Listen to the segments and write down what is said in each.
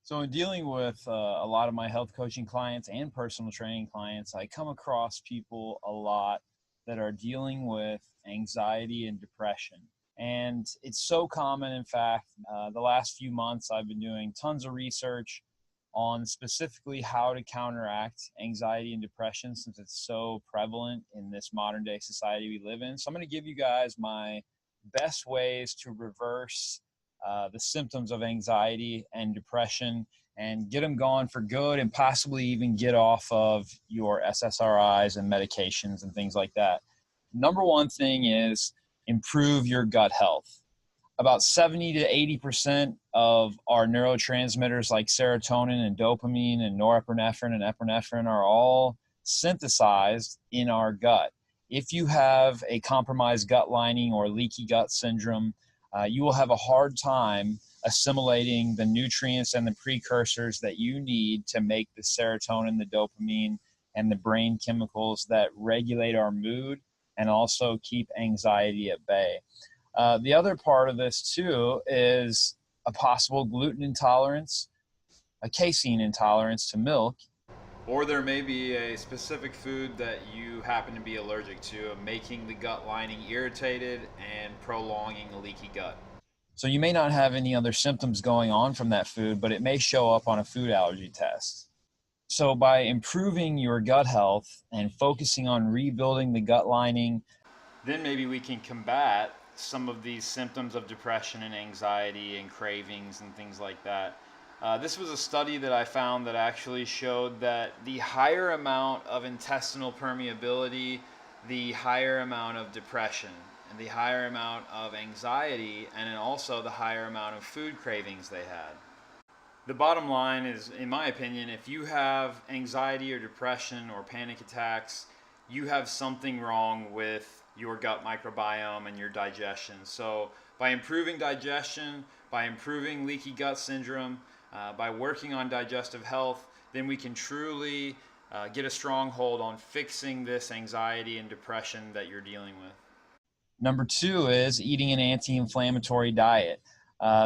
So in dealing with a lot of my health coaching clients and personal training clients, I come across people a lot that are dealing with anxiety and depression. And it's so common. In fact, the last few months, I've been doing tons of research on specifically how to counteract anxiety and depression since it's so prevalent in this modern day society we live in. So I'm going to give you guys my best ways to reverse the symptoms of anxiety and depression and get them gone for good and possibly even get off of your SSRIs and medications and things like that. Number one thing is improve your gut health. About 70 to 80% of our neurotransmitters like serotonin and dopamine and norepinephrine and epinephrine are all synthesized in our gut. If you have a compromised gut lining or leaky gut syndrome, you will have a hard time assimilating the nutrients and the precursors that you need to make the serotonin, the dopamine, and the brain chemicals that regulate our mood and also keep anxiety at bay. The other part of this too is a possible gluten intolerance, a casein intolerance to milk, or there may be a specific food that you happen to be allergic to, making the gut lining irritated and prolonging a leaky gut. So you may not have any other symptoms going on from that food, but it may show up on a food allergy test. So by improving your gut health and focusing on rebuilding the gut lining, then maybe we can combat some of these symptoms of depression and anxiety and cravings and things like that. This was a study that I found that actually showed that the higher amount of intestinal permeability, the higher amount of depression, and the higher amount of anxiety, and then also the higher amount of food cravings they had. The bottom line is, in my opinion, if you have anxiety or depression or panic attacks, you have something wrong with your gut microbiome and your digestion. So by improving digestion, by improving leaky gut syndrome, by working on digestive health, then we can truly get a strong hold on fixing this anxiety and depression that you're dealing with. Number two is eating an anti-inflammatory diet.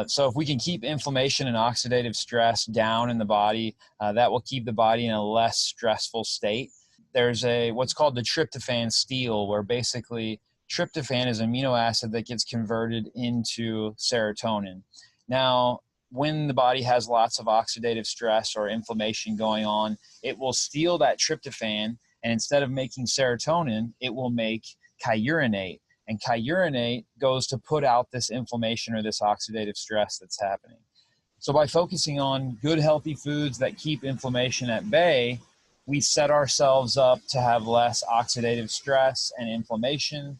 So if we can keep inflammation and oxidative stress down in the body, that will keep the body in a less stressful state. There's what's called the tryptophan steal, where basically tryptophan is an amino acid that gets converted into serotonin. Now, when the body has lots of oxidative stress or inflammation going on, it will steal that tryptophan, and instead of making serotonin, it will make kyurinate. And kyurinate goes to put out this inflammation or this oxidative stress that's happening. So by focusing on good, healthy foods that keep inflammation at bay, we set ourselves up to have less oxidative stress and inflammation.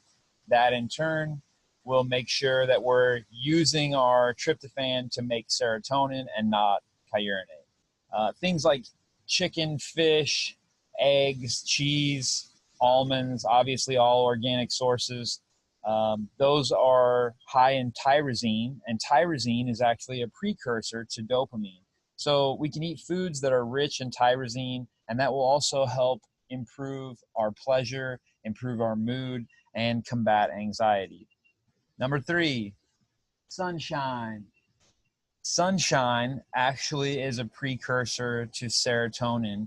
That in turn will make sure that we're using our tryptophan to make serotonin and not kyurinate. Things like chicken, fish, eggs, cheese, almonds, obviously all organic sources. Those are high in tyrosine, and tyrosine is actually a precursor to dopamine. So we can eat foods that are rich in tyrosine, and that will also help improve our pleasure, improve our mood, and combat anxiety. Number three, sunshine. Sunshine actually is a precursor to serotonin.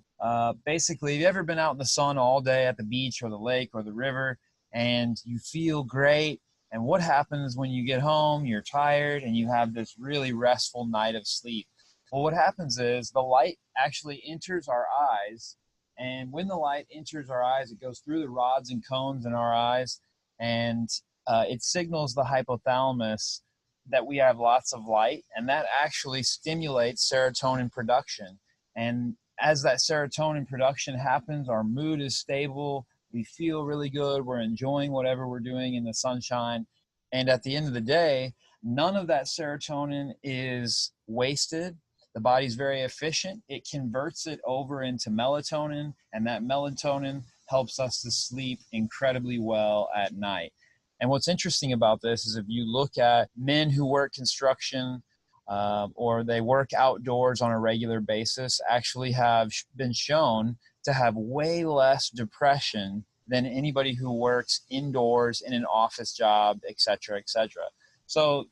Basically, have you ever been out in the sun all day at the beach or the lake or the river and you feel great? And what happens when you get home? You're tired and you have this really restful night of sleep. Well, what happens is the light actually enters our eyes. And when the light enters our eyes, it goes through the rods and cones in our eyes, and it signals the hypothalamus that we have lots of light, and that actually stimulates serotonin production. And as that serotonin production happens, our mood is stable, we feel really good, we're enjoying whatever we're doing in the sunshine. And at the end of the day, none of that serotonin is wasted. The body's very efficient. It converts it over into melatonin, and that melatonin helps us to sleep incredibly well at night. And what's interesting about this is if you look at men who work construction or they work outdoors on a regular basis, actually have been shown to have way less depression than anybody who works indoors in an office job, et cetera, et cetera. So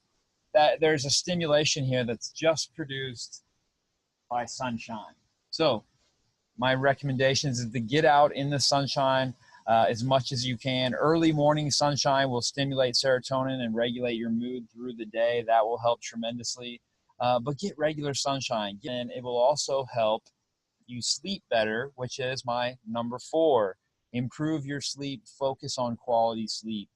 that there's a stimulation here that's just produced by sunshine. So my recommendations is to get out in the sunshine as much as you can. Early morning sunshine will stimulate serotonin and regulate your mood through the day. That will help tremendously. But get regular sunshine, and it will also help you sleep better, which is my number 4. Improve your sleep, focus on quality sleep.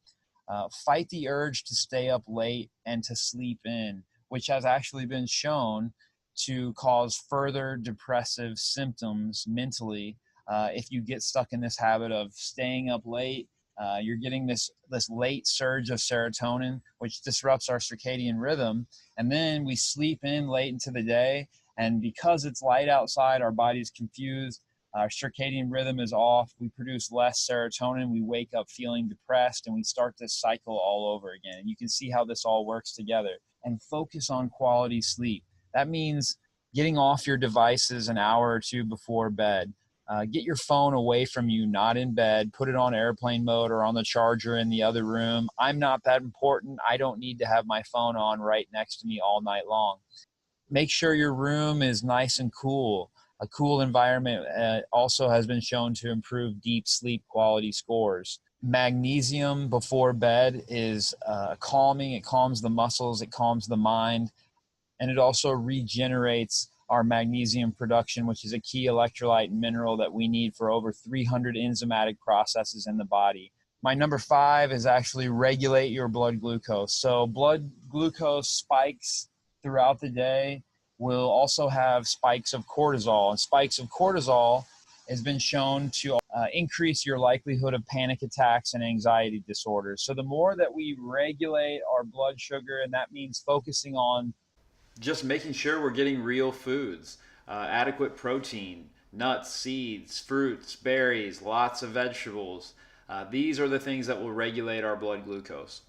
Fight the urge to stay up late and to sleep in, which has actually been shown to cause further depressive symptoms mentally. If you get stuck in this habit of staying up late, you're getting this late surge of serotonin, which disrupts our circadian rhythm. And then we sleep in late into the day. And because it's light outside, our body's confused. Our circadian rhythm is off. We produce less serotonin. We wake up feeling depressed, and we start this cycle all over again. And you can see how this all works together. And focus on quality sleep. That means getting off your devices an hour or two before bed. Get your phone away from you, not in bed. Put it on airplane mode or on the charger in the other room. I'm not that important. I don't need to have my phone on right next to me all night long. Make sure your room is nice and cool. A cool environment also has been shown to improve deep sleep quality scores. Magnesium before bed is calming. It calms the muscles, it calms the mind, and it also regenerates our magnesium production, which is a key electrolyte and mineral that we need for over 300 enzymatic processes in the body. My number 5 is actually regulate your blood glucose. So blood glucose spikes throughout the day will also have spikes of cortisol, and spikes of cortisol has been shown to increase your likelihood of panic attacks and anxiety disorders. So the more that we regulate our blood sugar, and that means focusing on just making sure we're getting real foods, adequate protein, nuts, seeds, fruits, berries, lots of vegetables. These are the things that will regulate our blood glucose.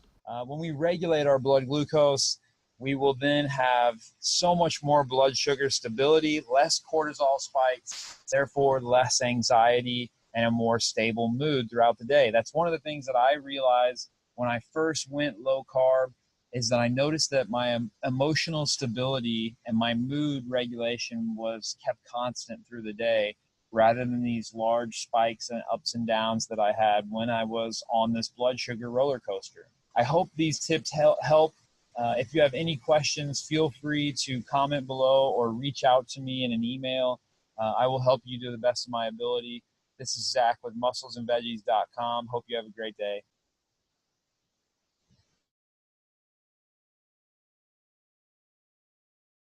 When we regulate our blood glucose, we will then have so much more blood sugar stability, less cortisol spikes, therefore less anxiety and a more stable mood throughout the day. That's one of the things that I realized when I first went low carb, is that I noticed that my emotional stability and my mood regulation was kept constant through the day, rather than these large spikes and ups and downs that I had when I was on this blood sugar roller coaster. I hope these tips help. If you have any questions, feel free to comment below or reach out to me in an email. I will help you to the best of my ability. This is Zach with musclesandveggies.com. Hope you have a great day.